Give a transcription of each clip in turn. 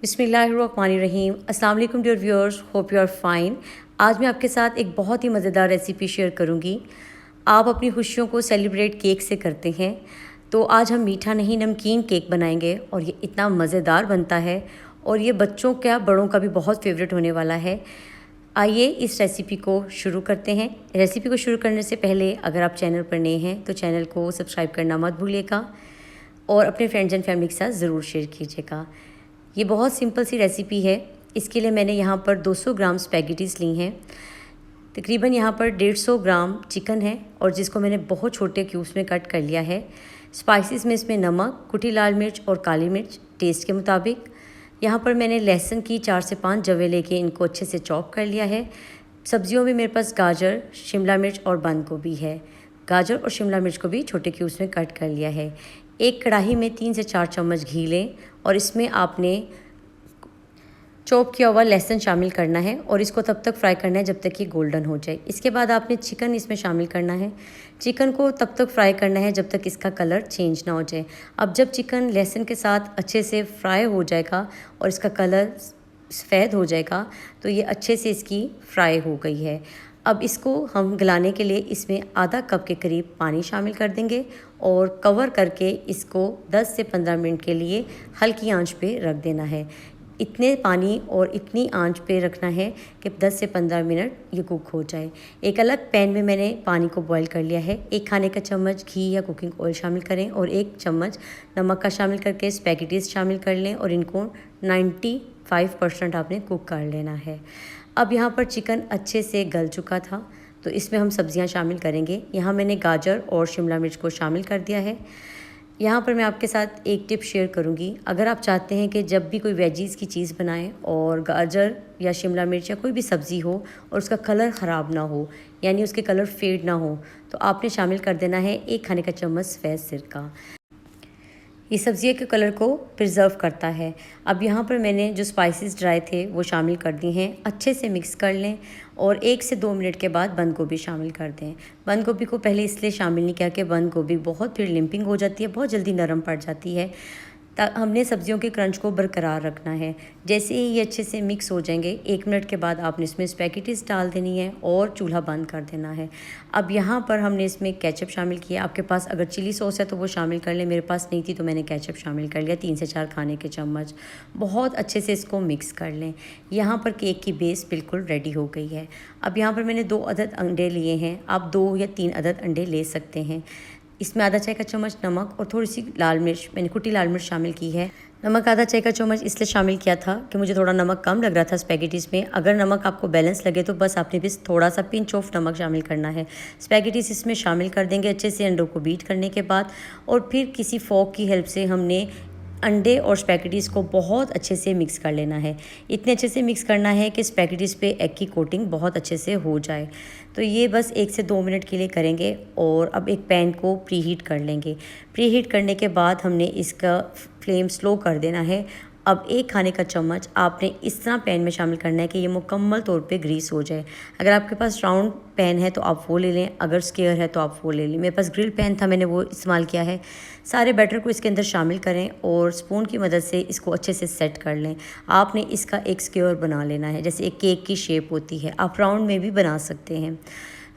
बिस्मिल्लाहिर्रहमानिर्रहीम। अस्सलाम वालेकुम dear viewers, hope you are fine. आज मैं आपके साथ एक बहुत ही मज़ेदार रेसिपी शेयर करूंगी। आप अपनी खुशियों को सेलिब्रेट केक से करते हैं, तो आज हम मीठा नहीं नमकीन केक बनाएंगे और ये इतना मज़ेदार बनता है और ये बच्चों क्या बड़ों का भी बहुत फेवरेट होने वाला है। आइए इस रेसिपी को शुरू करते हैं। रेसिपी को शुरू करने से पहले अगर आप चैनल पर नए हैं तो चैनल को सब्सक्राइब करना मत भूलिएगा और अपने फ्रेंड्स एंड फैमिली के साथ ज़रूर शेयर कीजिएगा। ये बहुत सिंपल सी रेसिपी है। इसके लिए मैंने यहाँ पर 200 ग्राम स्पैगेटीज़ ली हैं। तकरीबन यहाँ पर 150 ग्राम चिकन है और जिसको मैंने बहुत छोटे क्यूब्स में कट कर लिया है। स्पाइसेस में इसमें नमक, कुटी लाल मिर्च और काली मिर्च टेस्ट के मुताबिक। यहाँ पर मैंने लहसुन की 4 से 5 जवे लेके इनको अच्छे से चॉप कर लिया है। सब्जियों में मेरे पास गाजर, शिमला मिर्च और बंद गोभी है। गाजर और शिमला मिर्च को भी छोटे क्यूब्स में कट कर लिया है। एक कढ़ाई में 3 से 4 चम्मच घी लें और इसमें आपने चॉप किया हुआ लहसुन शामिल करना है और इसको तब तक फ्राई करना है जब तक ये गोल्डन हो जाए। इसके बाद आपने चिकन इसमें शामिल करना है। चिकन को तब तक फ्राई करना है जब तक इसका कलर चेंज ना हो जाए। अब जब चिकन लहसुन के साथ अच्छे से फ्राई हो जाएगा और इसका कलर सफ़ेद हो जाएगा तो ये अच्छे से इसकी फ्राई हो गई है। अब इसको हम गलाने के लिए इसमें आधा कप के करीब पानी शामिल कर देंगे और कवर करके इसको 10 से 15 मिनट के लिए हल्की आंच पे रख देना है। इतने पानी और इतनी आंच पे रखना है कि 10 से 15 मिनट ये कुक हो जाए। एक अलग पैन में मैंने पानी को बॉईल कर लिया है। 1 खाने का चम्मच घी या कुकिंग ऑयल शामिल करें और 1 चम्मच नमक का शामिल करके स्पैगेटीज़ शामिल कर लें और इनको 95% आपने कुक कर लेना है। अब यहाँ पर चिकन अच्छे से गल चुका था तो इसमें हम सब्जियां शामिल करेंगे। यहाँ मैंने गाजर और शिमला मिर्च को शामिल कर दिया है। यहाँ पर मैं आपके साथ एक टिप शेयर करूँगी। अगर आप चाहते हैं कि जब भी कोई वेजीज़ की चीज़ बनाएं और गाजर या शिमला मिर्च या कोई भी सब्ज़ी हो और उसका कलर ख़राब ना हो, यानी उसके कलर फेड ना हो, तो आपने शामिल कर देना है 1 खाने का चम्मच सफ़ेद सिरका। ये सब्ज़ियों के कलर को प्रिजर्व करता है। अब यहाँ पर मैंने जो स्पाइसेस ड्राई थे वो शामिल कर दी हैं। अच्छे से मिक्स कर लें और 1 से 2 मिनट के बाद बंद गोभी शामिल कर दें। बंद गोभी को पहले इसलिए शामिल नहीं किया कि बंद गोभी बहुत फिर लिम्पिंग हो जाती है, बहुत जल्दी नरम पड़ जाती है। हमने सब्जियों के क्रंच को बरकरार रखना है। जैसे ही ये अच्छे से मिक्स हो जाएंगे 1 मिनट के बाद आपने इसमें स्पैगेटीज़ डाल देनी है और चूल्हा बंद कर देना है। अब यहाँ पर हमने इसमें केचप शामिल किया। आपके पास अगर चिली सॉस है तो वो शामिल कर लें। मेरे पास नहीं थी तो मैंने केचप शामिल कर लिया 3 से 4 खाने के चम्मच। बहुत अच्छे से इसको मिक्स कर लें। यहाँ पर केक की बेस बिल्कुल रेडी हो गई है। अब यहाँ पर मैंने 2 अदद अंडे लिए हैं। आप 2 या 3 अदद अंडे ले सकते हैं। इसमें आधा चाय का चम्मच नमक और थोड़ी सी लाल मिर्च, मैंने कुटी लाल मिर्च शामिल की है। नमक आधा चाय का चम्मच इसलिए शामिल किया था कि मुझे थोड़ा नमक कम लग रहा था स्पैगेटीज़ में। अगर नमक आपको बैलेंस लगे तो बस आपने बस थोड़ा सा पिंच ऑफ नमक शामिल करना है। स्पैगेटीज़ इसमें शामिल कर देंगे अच्छे से अंडों को बीट करने के बाद और फिर किसी फोक की हेल्प से हमने अंडे और स्पैगेटीज़ को बहुत अच्छे से मिक्स कर लेना है। इतने अच्छे से मिक्स करना है कि स्पैगेटीज़ पे एग की कोटिंग बहुत अच्छे से हो जाए। तो ये बस 1 से 2 मिनट के लिए करेंगे और अब एक पैन को प्रीहीट कर लेंगे। प्रीहीट करने के बाद हमने इसका फ्लेम स्लो कर देना है। अब 1 खाने का चम्मच आपने इस तरह पैन में शामिल करना है कि ये मुकम्मल तौर पे ग्रीस हो जाए। अगर आपके पास राउंड पैन है तो आप वो ले लें, अगर स्क्वायर है तो आप वो ले लें। मेरे पास ग्रिल पैन था, मैंने वो इस्तेमाल किया है। सारे बैटर को इसके अंदर शामिल करें और स्पून की मदद से इसको अच्छे से सेट कर लें। आपने इसका एक स्क्वायर बना लेना है, जैसे एक केक की शेप होती है। आप राउंड में भी बना सकते हैं।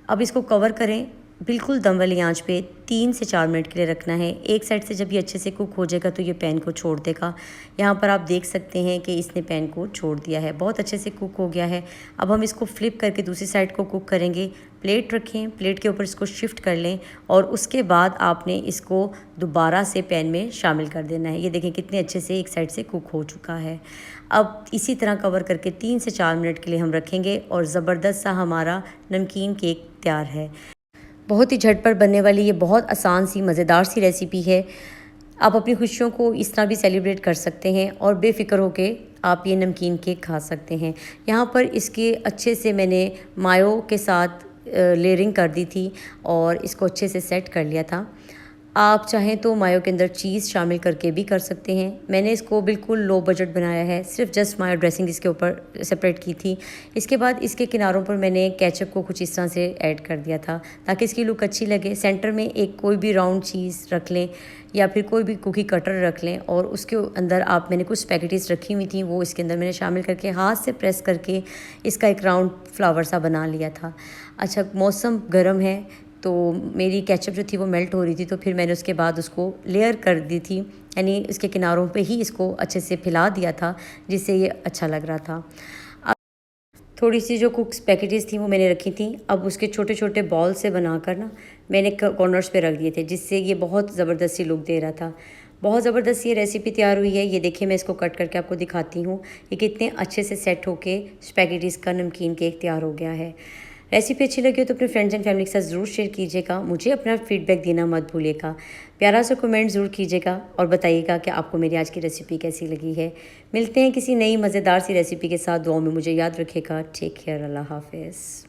अब इसको कवर करें, बिल्कुल दम वाली आंच पे 3 से 4 मिनट के लिए रखना है। एक साइड से जब ये अच्छे से कुक हो जाएगा तो ये पैन को छोड़ देगा। यहाँ पर आप देख सकते हैं कि इसने पैन को छोड़ दिया है, बहुत अच्छे से कुक हो गया है। अब हम इसको फ्लिप करके दूसरी साइड को कुक करेंगे। प्लेट रखें, प्लेट के ऊपर इसको शिफ्ट कर लें और उसके बाद आपने इसको दोबारा से पैन में शामिल कर देना है। ये देखें कितने अच्छे से एक साइड से कुक हो चुका है। अब इसी तरह कवर करके 3 से 4 मिनट के लिए हम रखेंगे और ज़बरदस्त सा हमारा नमकीन केक तैयार है। बहुत ही झटपट बनने वाली ये बहुत आसान सी मज़ेदार सी रेसिपी है। आप अपनी खुशियों को इस तरह भी सेलिब्रेट कर सकते हैं और बेफ़िक्र होके आप ये नमकीन केक खा सकते हैं। यहाँ पर इसके अच्छे से मैंने मायो के साथ लेयरिंग कर दी थी और इसको अच्छे से सेट कर लिया था। आप चाहें तो मायो के अंदर चीज़ शामिल करके भी कर सकते हैं। मैंने इसको बिल्कुल लो बजट बनाया है, सिर्फ जस्ट मायो ड्रेसिंग इसके ऊपर सेपरेट की थी। इसके बाद इसके किनारों पर मैंने केचप को कुछ इस तरह से ऐड कर दिया था ताकि इसकी लुक अच्छी लगे। सेंटर में एक कोई भी राउंड चीज़ रख लें या फिर कोई भी कुकी कटर रख लें और उसके अंदर आप मैंने कुछ स्पैगेटीज़ रखी हुई थी, वो इसके अंदर मैंने शामिल करके हाथ से प्रेस करके इसका एक राउंड फ्लावर सा बना लिया था। अच्छा, मौसम गर्म है तो मेरी केचप जो थी वो मेल्ट हो रही थी, तो फिर मैंने उसके बाद उसको लेयर कर दी थी, यानी इसके किनारों पे ही इसको अच्छे से फैला दिया था जिससे ये अच्छा लग रहा था। अब थोड़ी सी जो कुक स्पैगेटीज़ थी वो मैंने रखी थी, अब उसके छोटे छोटे बॉल से बनाकर ना मैंने कॉर्नर्स पे रख दिए थे जिससे ये बहुत ज़बरदस्त सी लुक दे रहा था। बहुत ज़बरदस्त ये रेसिपी तैयार हुई है। ये देखिए, मैं इसको कट करके आपको दिखाती हूँ ये कितने अच्छे से सेट होके स्पैगेटीज़ का नमकीन केक तैयार हो गया है। रेसिपी अच्छी लगी हो तो अपने फ्रेंड्स एंड फैमिली के साथ ज़रूर शेयर कीजिएगा। मुझे अपना फीडबैक देना मत भूलिएगा। प्यारा सा कमेंट ज़रूर कीजिएगा और बताइएगा कि आपको मेरी आज की रेसिपी कैसी लगी है। मिलते हैं किसी नई मज़ेदार सी रेसिपी के साथ। दुआओं में मुझे याद रखिएगा। Take care. अल्लाह हाफ़िज़।